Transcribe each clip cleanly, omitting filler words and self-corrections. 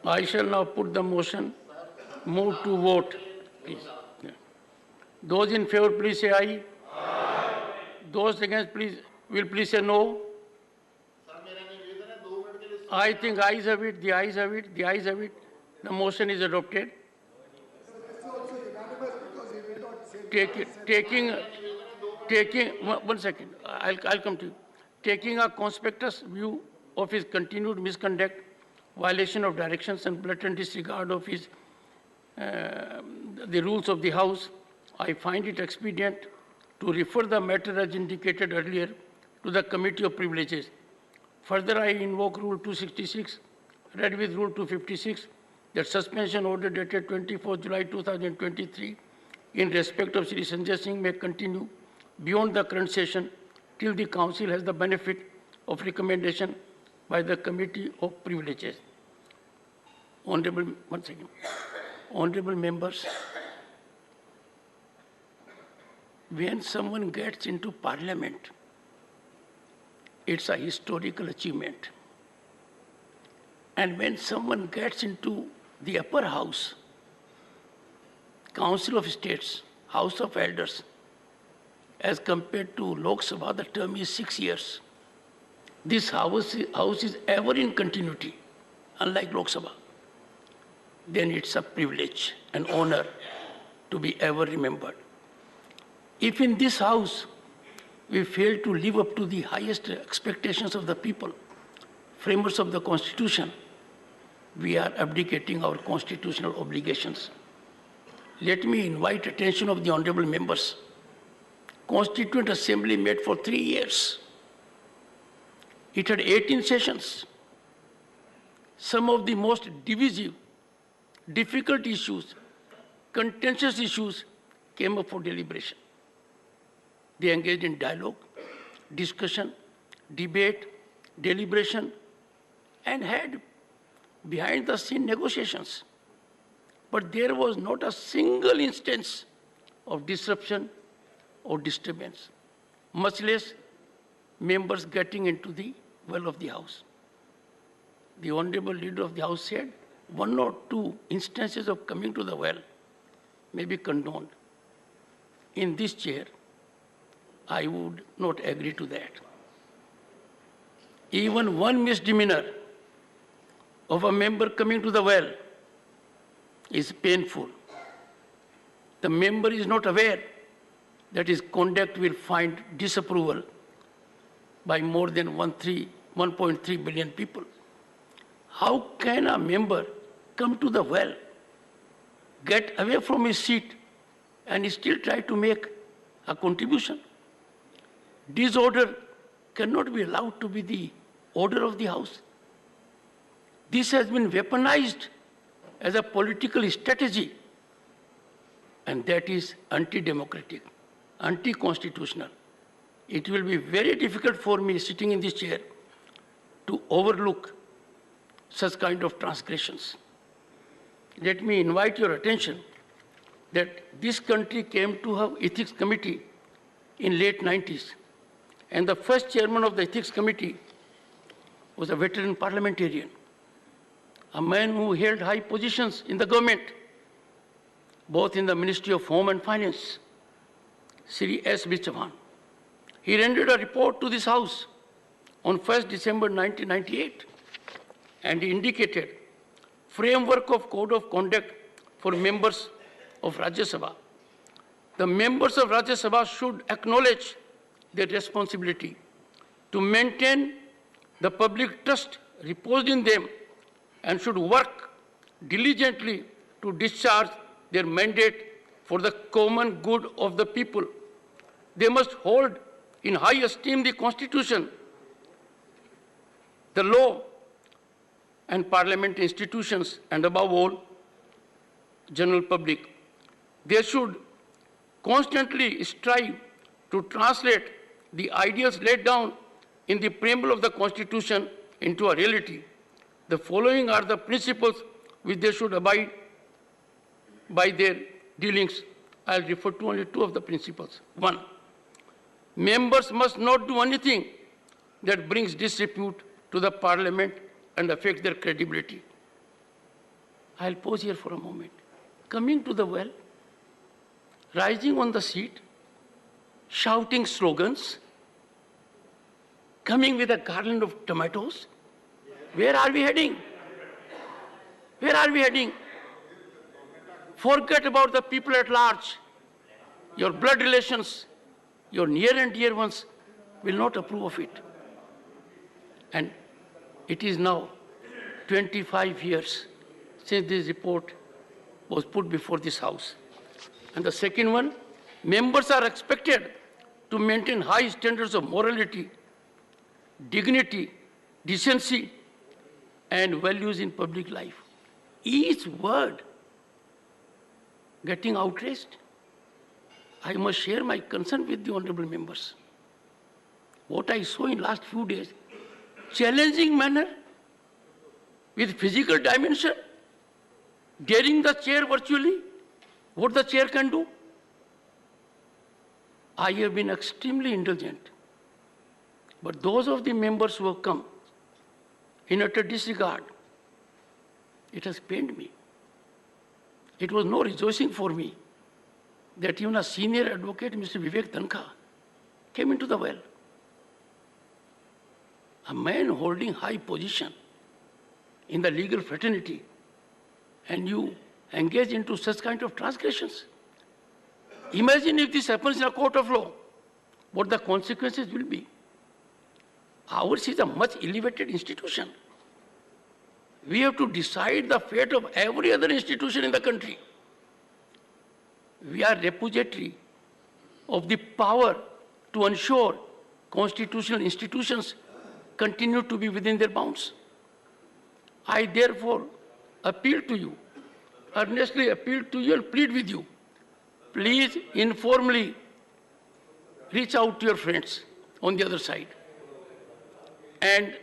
I shall now put the motion. Move to vote, please. Yeah. Those in favor, please say aye. Those against, please say no. I think ayes have it, the ayes have it, the ayes have it. The motion is adopted. Taking, one second, I'll come to you. Taking a conspicuous view of his continued misconduct, violation of directions and blatant disregard of his, the rules of the House, I find it expedient to refer the matter as indicated earlier to the Committee of Privileges. Further, I invoke Rule 266, read with Rule 256, that suspension order dated 24 July 2023 in respect of Sri Sanjay Singh may continue beyond the current session till the Council has the benefit of recommendation by the Committee of Privileges. Honorable members, when someone gets into Parliament, it's a historical achievement. And when someone gets into the upper house, Council of States, House of Elders, as compared to Lok Sabha, the term is 6 years. This house is ever in continuity, unlike Lok Sabha. Then it's a privilege, an honor to be ever remembered. If in this house we fail to live up to the highest expectations of the people, framers of the Constitution, we are abdicating our constitutional obligations. Let me invite attention of the honorable members. Constituent Assembly met for 3 years. It had 18 sessions. Some of the most divisive, difficult issues, contentious issues came up for deliberation. They engaged in dialogue, discussion, debate, deliberation, and had behind-the-scene negotiations. But there was not a single instance of disruption or disturbance, much less members getting into the well of the House. The Honorable Leader of the House said 1 or 2 instances of coming to the well may be condoned. In this chair, I would not agree to that. Even one misdemeanor of a member coming to the well is painful. The member is not aware that his conduct will find disapproval by more than 1.3 billion people. How can a member come to the well, get away from his seat, and still try to make a contribution? Disorder cannot be allowed to be the order of the House. This has been weaponized as a political strategy, and that is anti-democratic, anti-constitutional. It will be very difficult for me sitting in this chair to overlook such kind of transgressions. Let me invite your attention that this country came to have ethics committee in late 90s. And the first chairman of the ethics committee was a veteran parliamentarian, a man who held high positions in the government, both in the Ministry of Home and Finance, Sri S. B. Chauhan. He rendered a report to this House on 1st December 1998, and he indicated framework of code of conduct for members of Rajya Sabha. The members of Rajya Sabha should acknowledge their responsibility to maintain the public trust reposed in them and should work diligently to discharge their mandate for the common good of the people. They must hold in high esteem the Constitution, the law, and parliament institutions, and above all, general public. They should constantly strive to translate the ideals laid down in the preamble of the Constitution into a reality. The following are the principles which they should abide by their dealings. I'll refer to only 2 of the principles. 1, members must not do anything that brings disrepute to the Parliament and affect their credibility. I'll pause here for a moment. Coming to the well, rising on the seat, shouting slogans, coming with a garland of tomatoes. Where are we heading? Where are we heading? Forget about the people at large. Your blood relations, your near and dear ones will not approve of it. And it is now 25 years since this report was put before this House. And the second one, members are expected to maintain high standards of morality, dignity, decency, and values in public life. Each word getting outraged. I must share my concern with the honorable members. What I saw in last few days, challenging manner with physical dimension, daring the chair virtually, what the chair can do. I have been extremely indulgent. But those of the members who have come in utter disregard, it has pained me. It was no rejoicing for me that even a senior advocate, Mr. Vivek Tankha, came into the well. A man holding high position in the legal fraternity, and you engage into such kind of transgressions. Imagine if this happens in a court of law, what the consequences will be. Ours is a much elevated institution. We have to decide the fate of every other institution in the country. We are repository of the power to ensure constitutional institutions continue to be within their bounds. I therefore appeal to you, earnestly appeal to you and plead with you, please informally reach out to your friends on the other side and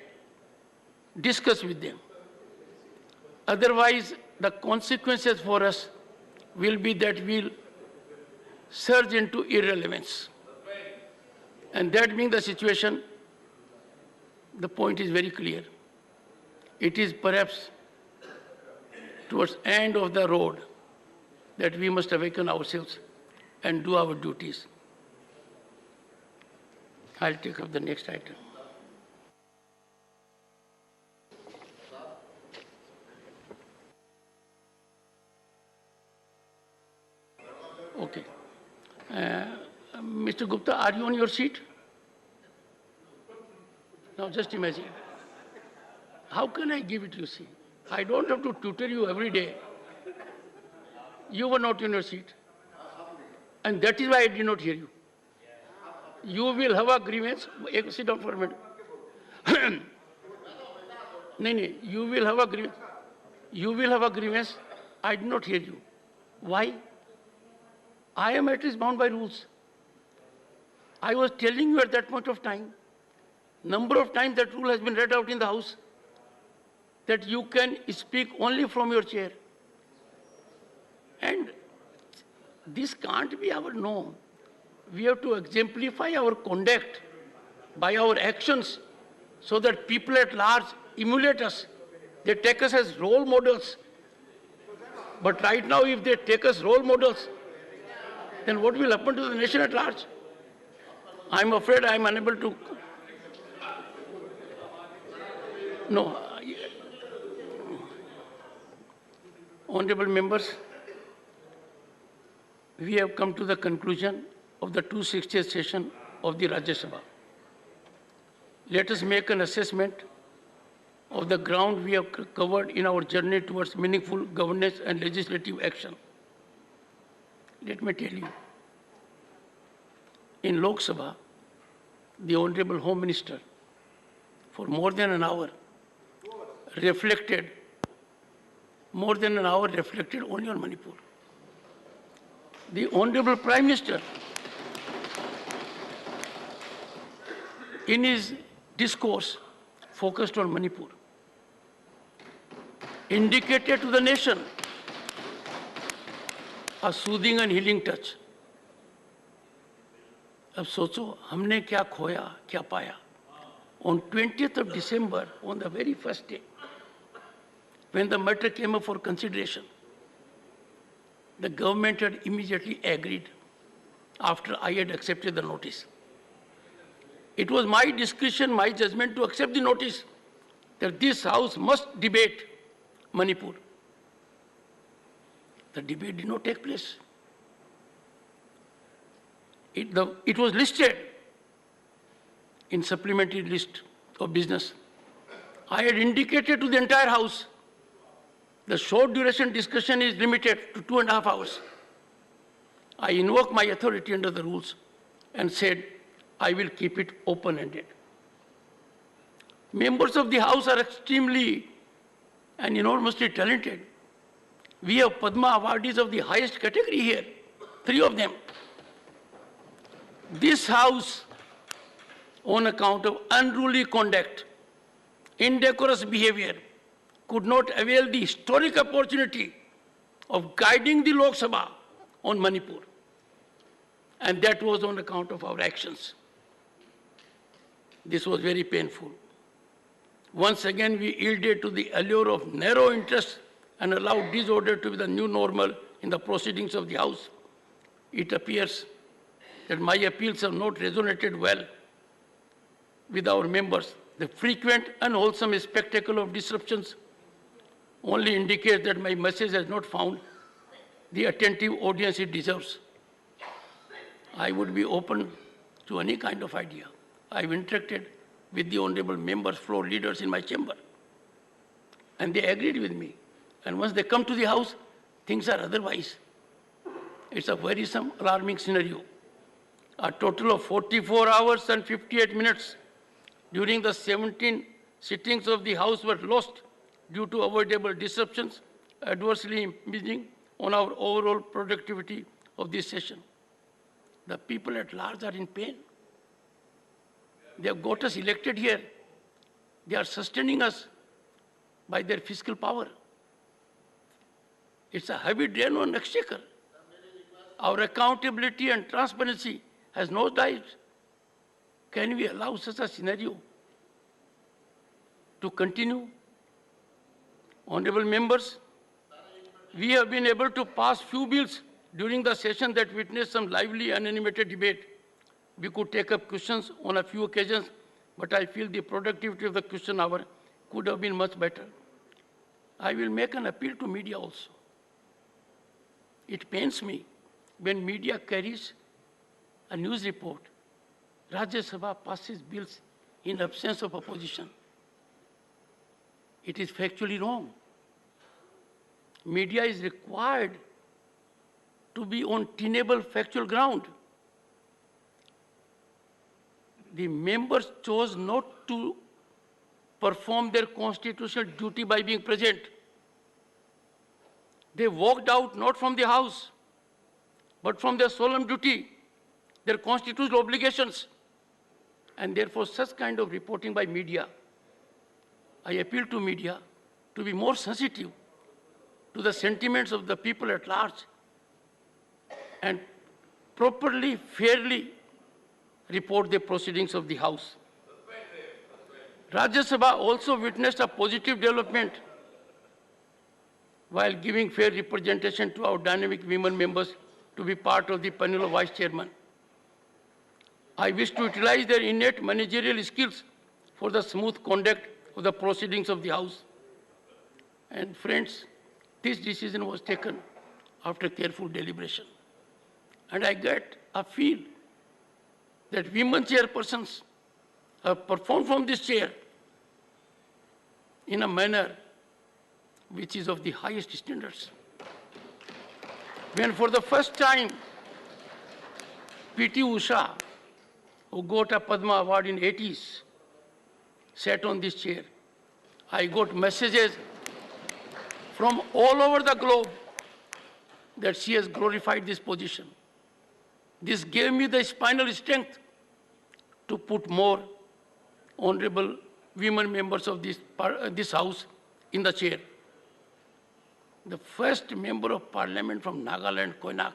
discuss with them. Otherwise, the consequences for us will be that we'll surge into irrelevance. And that being the situation, the point is very clear. It is perhaps towards the end of the road that we must awaken ourselves and do our duties. I'll take up the next item. Okay. Mr. Gupta, are you on your seat? Now just imagine. How can I give it to you? See, I don't have to tutor you every day. You were not in your seat. And that is why I did not hear you. You will have a grievance. Sit down for a minute. No, you will have a grievance. You will have a grievance. I did not hear you. Why? I am at least bound by rules. I was telling you at that point of time, number of times that rule has been read out in the House, that you can speak only from your chair. And this can't be our norm. We have to exemplify our conduct by our actions so that people at large emulate us. They take us as role models. But right now, if they take us role models, then what will happen to the nation at large? I'm afraid I'm unable to. No. Honorable members, we have come to the conclusion of the 260th session of the Rajya Sabha. Let us make an assessment of the ground we have covered in our journey towards meaningful governance and legislative action. Let me tell you, in Lok Sabha, the Honorable Home Minister, for more than an hour, reflected only on Manipur. The Honorable Prime Minister, in his discourse, focused on Manipur, indicated to the nation a soothing and healing touch. अब सोचो हमने क्या खोया क्या पाया. On 20th of December, on the very first day, When the matter came up for consideration, the government had immediately agreed after I had accepted the notice. It was my discretion, my judgment to accept the notice that this House must debate Manipur. The debate did not take place. It was listed in supplementary list of business. I had indicated to the entire House the short duration discussion is limited to 2.5 hours. I invoked my authority under the rules and said, I will keep it open-ended. Members of the House are extremely and enormously talented. We have Padma awardees of the highest category here, 3 of them. This House, on account of unruly conduct, indecorous behavior, could not avail the historic opportunity of guiding the Lok Sabha on Manipur. And that was on account of our actions. This was very painful. Once again, we yielded to the allure of narrow interests and allowed disorder to be the new normal in the proceedings of the House. It appears that my appeals have not resonated well with our members. The frequent unwholesome spectacle of disruptions only indicates that my message has not found the attentive audience it deserves. I would be open to any kind of idea. I've interacted with the honorable members, floor leaders in my chamber, and they agreed with me. And once they come to the House, things are otherwise. It's a worrisome, alarming scenario. A total of 44 hours and 58 minutes during the 17 sittings of the House were lost due to avoidable disruptions, adversely impinging on our overall productivity of this session. The people at large are in pain. They have got us elected here. They are sustaining us by their fiscal power. It's a heavy drain on exchequer. Our accountability and transparency has nosedived. Can we allow such a scenario to continue? Honorable members, we have been able to pass few bills during the session that witnessed some lively and animated debate. We could take up questions on a few occasions, but I feel the productivity of the question hour could have been much better. I will make an appeal to media also. It pains me when media carries a news report. Rajya Sabha passes bills in absence of opposition. It is factually wrong. Media is required to be on tenable factual ground. The members chose not to perform their constitutional duty by being present. They walked out not from the House, but from their solemn duty, their constitutional obligations. And therefore, such kind of reporting by media, I appeal to media to be more sensitive to the sentiments of the people at large and properly, fairly report the proceedings of the House. Rajya Sabha also witnessed a positive development while giving fair representation to our dynamic women members to be part of the panel of vice chairman. I wish to utilize their innate managerial skills for the smooth conduct of the proceedings of the House. And friends, this decision was taken after careful deliberation. And I get a feel that women chairpersons have performed from this chair in a manner which is of the highest standards. When for the first time, P.T. Usha, who got a Padma Award in 80s, sat on this chair, I got messages from all over the globe that she has glorified this position. This gave me the spinal strength to put more honorable women members of this House in the chair. The first member of parliament from Nagaland, Koinak,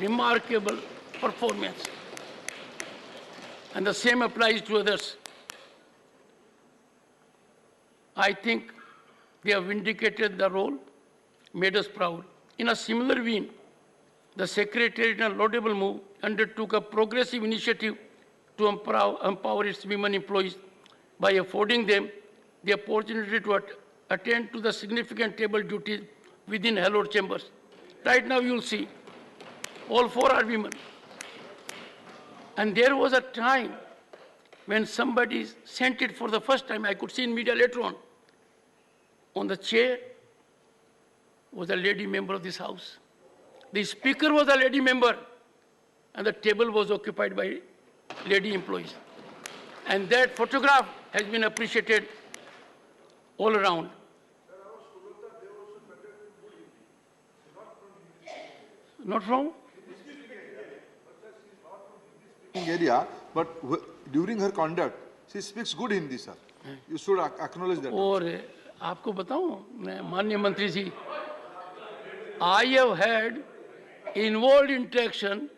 remarkable performance. And the same applies to others. I think They have vindicated the role, made us proud. In a similar vein, the Secretariat, in a laudable move, undertook a progressive initiative to empower its women employees by affording them the opportunity to attend to the significant table duties within hallowed chambers. Right now, you'll see all four are women. And there was a time when somebody sent it for the first time. I could see in media later on. On the chair was a lady member of this house. The speaker was a lady member, and the table was occupied by lady employees. And that photograph has been appreciated all around. Not from? Area, but during her conduct, she speaks good Hindi, sir. You should acknowledge that. और आपको बताऊं, मैं माननीय मंत्री जी, I have had involved interaction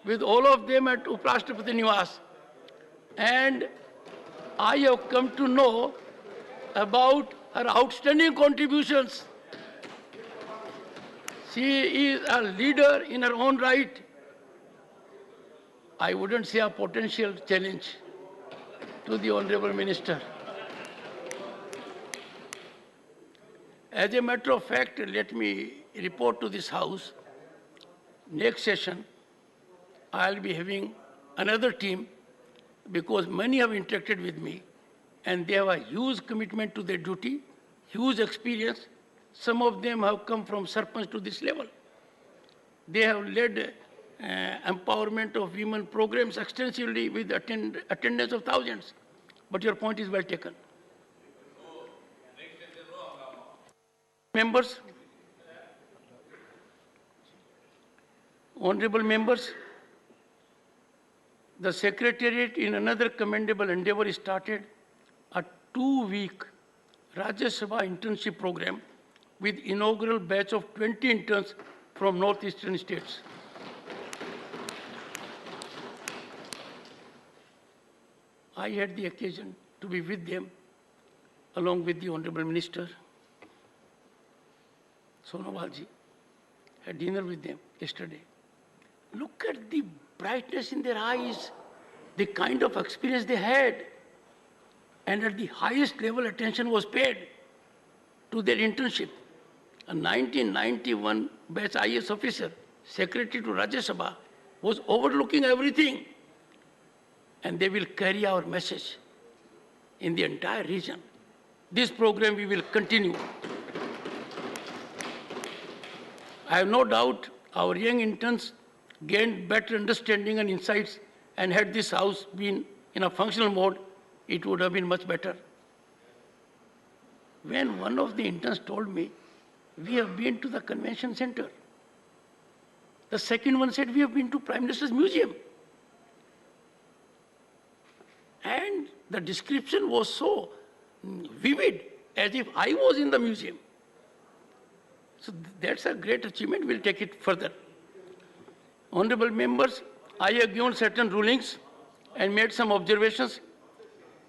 with all of them at Uprashtrapati Niwas, and I have come to know about her outstanding contributions. She is a leader in her own right. I wouldn't say a potential challenge to the Honorable Minister. As a matter of fact, let me report to this House, next session, I'll be having another team because many have interacted with me and they have a huge commitment to their duty, huge experience. Some of them have come from Sarpanch to this level. They have led empowerment of women programs extensively with attendance of thousands. But your point is well taken. Members, honorable members, the Secretariat in another commendable endeavor started a 2-week Rajya Sabha internship program with inaugural batch of 20 interns from northeastern states. I had the occasion to be with them along with the Honorable Minister, Sonowalji. Had dinner with them yesterday. Look at the brightness in their eyes, the kind of experience they had. And at the highest level, attention was paid to their internship. A 1991 batch IS officer, secretary to Rajya Sabha, was overlooking everything. And they will carry our message in the entire region. This program we will continue. I have no doubt our young interns gained better understanding and insights, and had this house been in a functional mode, it would have been much better. When one of the interns told me, we have been to the convention center. The second one said, we have been to Prime Minister's museum. And the description was so vivid, as if I was in the museum. So that's a great achievement. We'll take it further. Honorable members, I have given certain rulings and made some observations,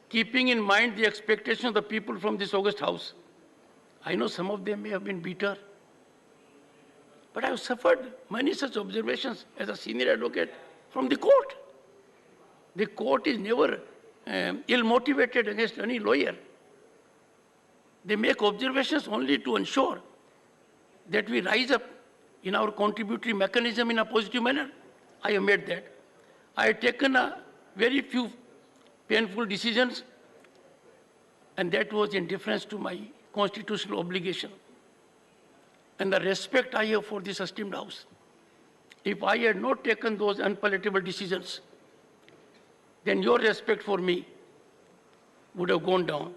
keeping in mind the expectations of the people from this august house. I know some of them may have been bitter, but I have suffered many such observations as a senior advocate from the court. The court is never ill-motivated against any lawyer. They make observations only to ensure that we rise up in our contributory mechanism in a positive manner. I have made that. I have taken a very few painful decisions, and that was in deference to my constitutional obligation and the respect I have for this esteemed house. If I had not taken those unpalatable decisions, then your respect for me would have gone down.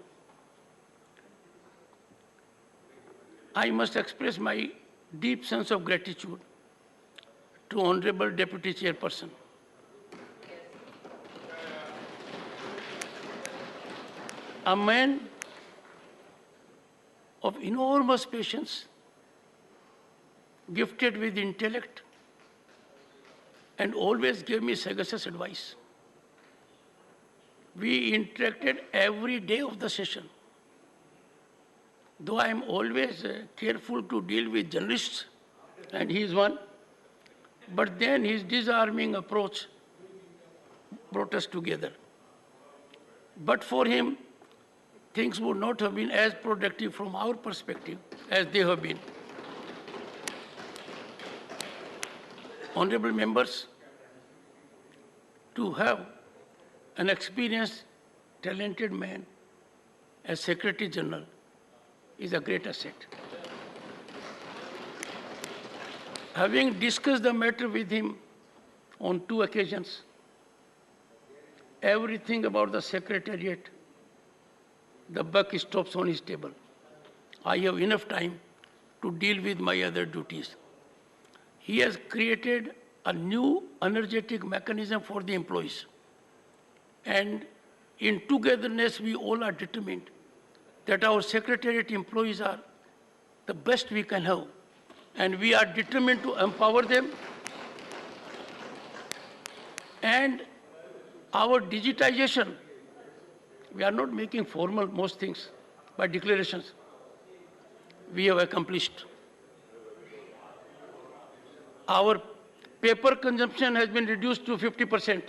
I must express my deep sense of gratitude to Honorable Deputy Chairperson. A man of enormous patience, gifted with intellect, and always gave me sagacious advice. We interacted every day of the session. though I am always careful to deal with journalists, and he is one, but then his disarming approach brought us together. But for him, things would not have been as productive from our perspective as they have been. Honorable members, to have an experienced, talented man as Secretary General is a great asset. Having discussed the matter with him on 2 occasions, everything about the Secretariat, the buck stops on his table. I have enough time to deal with my other duties. He has created a new energetic mechanism for the employees. And in togetherness, we all are determined that our Secretariat employees are the best we can have. And we are determined to empower them. And our digitization, we are not making formal most things by declarations. We have accomplished. Our paper consumption has been reduced to 50%.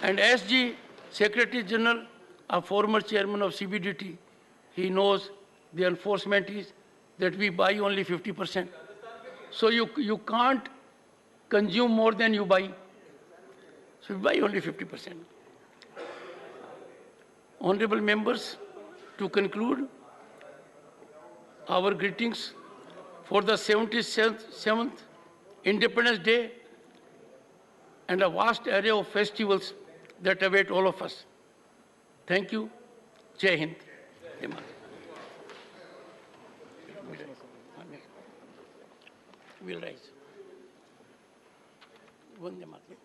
And SG, Secretary General, a former chairman of CBDT, he knows the enforcement is that we buy only 50%. So you can't consume more than you buy. So we buy only 50%. Honorable members, to conclude, our greetings for the 77th Independence Day and a vast array of festivals that await all of us. Thank you. Jai Hind. Jai Mata. We'll rise. Vande Mataram.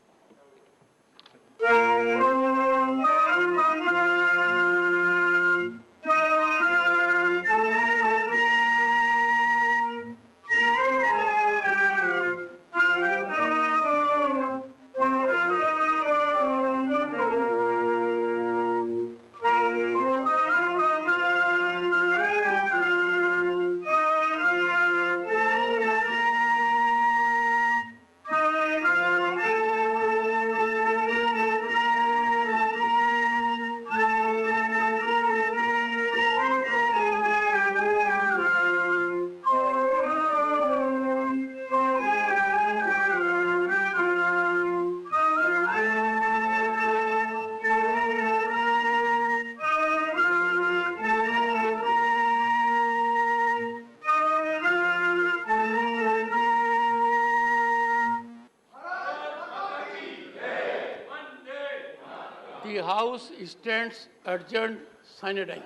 The House stands adjourned sine die.